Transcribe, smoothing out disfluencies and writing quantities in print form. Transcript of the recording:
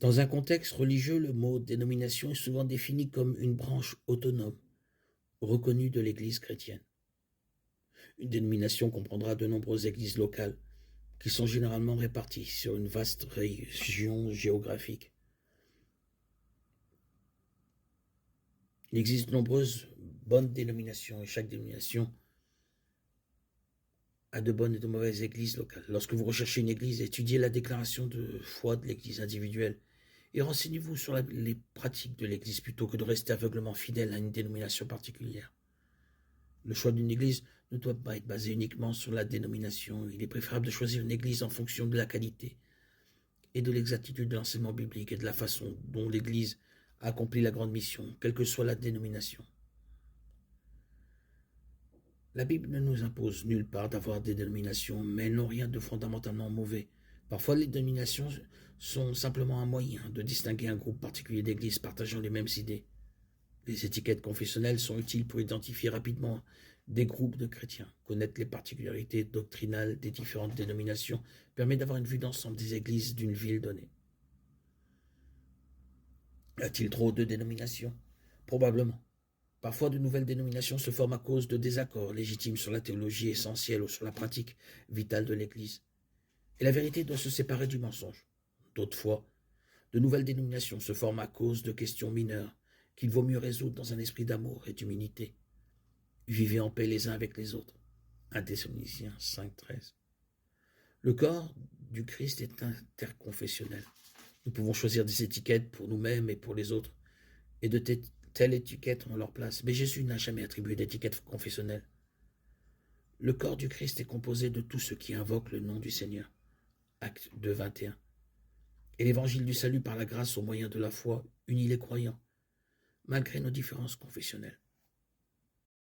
Dans un contexte religieux, le mot dénomination est souvent défini comme une branche autonome, reconnue de l'Église chrétienne. Une dénomination comprendra de nombreuses églises locales, qui sont généralement réparties sur une vaste région géographique. Il existe de nombreuses bonnes dénominations et chaque dénomination a de bonnes et de mauvaises églises locales. Lorsque vous recherchez une église, étudiez la déclaration de foi de l'église individuelle et renseignez-vous sur les pratiques de l'église plutôt que de rester aveuglement fidèle à une dénomination particulière. Le choix d'une église ne doit pas être basé uniquement sur la dénomination. Il est préférable de choisir une église en fonction de la qualité et de l'exactitude de l'enseignement biblique et de la façon dont l'église accomplit la grande mission, quelle que soit la dénomination. La Bible ne nous impose nulle part d'avoir des dénominations, mais elles n'ont rien de fondamentalement mauvais. Parfois, les dénominations sont simplement un moyen de distinguer un groupe particulier d'églises partageant les mêmes idées. Les étiquettes confessionnelles sont utiles pour identifier rapidement des groupes de chrétiens. Connaître les particularités doctrinales des différentes dénominations permet d'avoir une vue d'ensemble des églises d'une ville donnée. Y a-t-il trop de dénominations? Probablement. Parfois, de nouvelles dénominations se forment à cause de désaccords légitimes sur la théologie essentielle ou sur la pratique vitale de l'Église. Et la vérité doit se séparer du mensonge. D'autres fois, de nouvelles dénominations se forment à cause de questions mineures qu'il vaut mieux résoudre dans un esprit d'amour et d'humilité. Vivez en paix les uns avec les autres. 1 Thessaloniciens 5,13. Le corps du Christ est interconfessionnel. Nous pouvons choisir des étiquettes pour nous-mêmes et pour les autres, et de telles étiquettes ont leur place. Mais Jésus n'a jamais attribué d'étiquette confessionnelle. Le corps du Christ est composé de tous ceux qui invoquent le nom du Seigneur. Acte 2, 21. Et l'évangile du salut par la grâce au moyen de la foi unit les croyants, malgré nos différences confessionnelles.